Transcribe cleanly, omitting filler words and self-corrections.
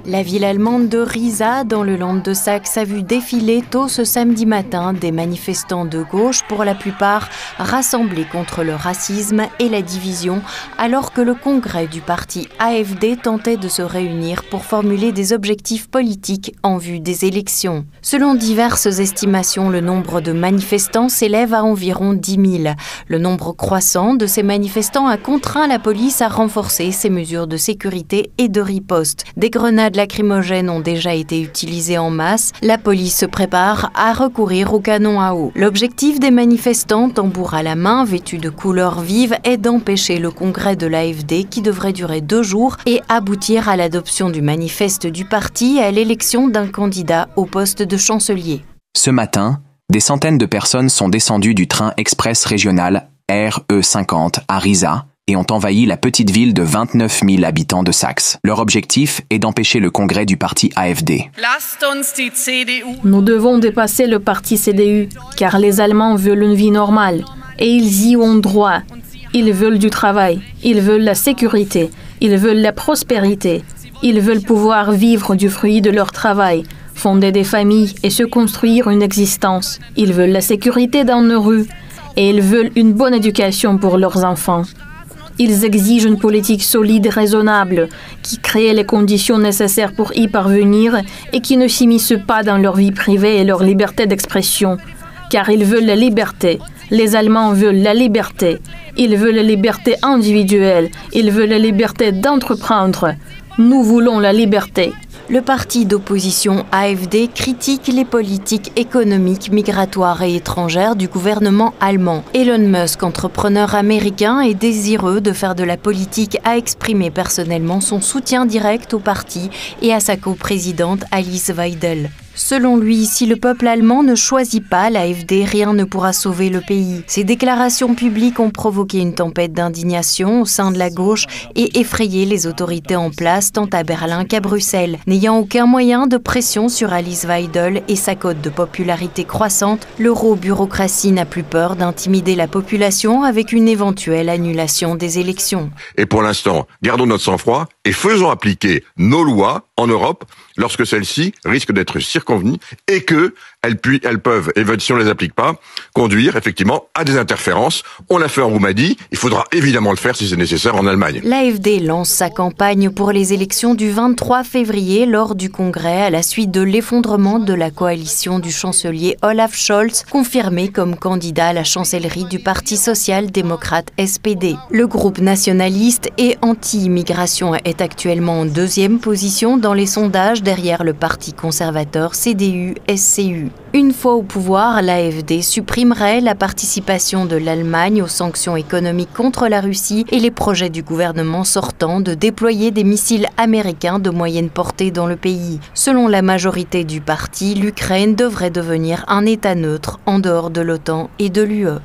La ville allemande de Riesa, dans le Land de Saxe, a vu défiler tôt ce samedi matin des manifestants de gauche, pour la plupart rassemblés contre le racisme et la division, alors que le congrès du parti AfD tentait de se réunir pour formuler des objectifs politiques en vue des élections. Selon diverses estimations, le nombre de manifestants s'élève à environ 10 000. Le nombre croissant de ces manifestants a contraint la police à renforcer ses mesures de sécurité et de riposte. Des grenades lacrymogènes ont déjà été utilisées en masse. La police se prépare à recourir au canon à eau. L'objectif des manifestants, tambour à la main, vêtus de couleurs vives, est d'empêcher le congrès de l'AfD qui devrait durer 2 jours et aboutir à l'adoption du manifeste du parti et à l'élection d'un candidat au poste de chancelier. Ce matin, des centaines de personnes sont descendues du train express régional RE50 à Riesa et ont envahi la petite ville de 29 000 habitants de Saxe. Leur objectif est d'empêcher le congrès du parti AfD. Nous devons dépasser le parti CDU, car les Allemands veulent une vie normale, et ils y ont droit. Ils veulent du travail, ils veulent la sécurité, ils veulent la prospérité, ils veulent pouvoir vivre du fruit de leur travail, fonder des familles et se construire une existence. Ils veulent la sécurité dans nos rues, et ils veulent une bonne éducation pour leurs enfants. Ils exigent une politique solide et raisonnable, qui crée les conditions nécessaires pour y parvenir et qui ne s'immisce pas dans leur vie privée et leur liberté d'expression. Car ils veulent la liberté. Les Allemands veulent la liberté. Ils veulent la liberté individuelle. Ils veulent la liberté d'entreprendre. Nous voulons la liberté. Le parti d'opposition AfD critique les politiques économiques, migratoires et étrangères du gouvernement allemand. Elon Musk, entrepreneur américain, est désireux de faire de la politique, a exprimé personnellement son soutien direct au parti et à sa coprésidente Alice Weidel. Selon lui, si le peuple allemand ne choisit pas l'AfD, rien ne pourra sauver le pays. Ces déclarations publiques ont provoqué une tempête d'indignation au sein de la gauche et effrayé les autorités en place tant à Berlin qu'à Bruxelles. N'ayant aucun moyen de pression sur Alice Weidel et sa cote de popularité croissante, l'euro-bureaucratie n'a plus peur d'intimider la population avec une éventuelle annulation des élections. Et pour l'instant, gardons notre sang-froid et faisons appliquer nos lois en Europe lorsque celles-ci risquent d'être circonvenues et elles peuvent, et si on ne les applique pas, conduire effectivement à des interférences. On l'a fait en Roumanie, il faudra évidemment le faire si c'est nécessaire en Allemagne. L'AfD lance sa campagne pour les élections du 23 février lors du congrès à la suite de l'effondrement de la coalition du chancelier Olaf Scholz, confirmé comme candidat à la chancellerie du Parti social-démocrate SPD. Le groupe nationaliste et anti-immigration est actuellement en 2e position dans les sondages derrière le parti conservateur CDU-SCU. Une fois au pouvoir, l'AfD supprimerait la participation de l'Allemagne aux sanctions économiques contre la Russie et les projets du gouvernement sortant de déployer des missiles américains de moyenne portée dans le pays. Selon la majorité du parti, l'Ukraine devrait devenir un État neutre en dehors de l'OTAN et de l'UE.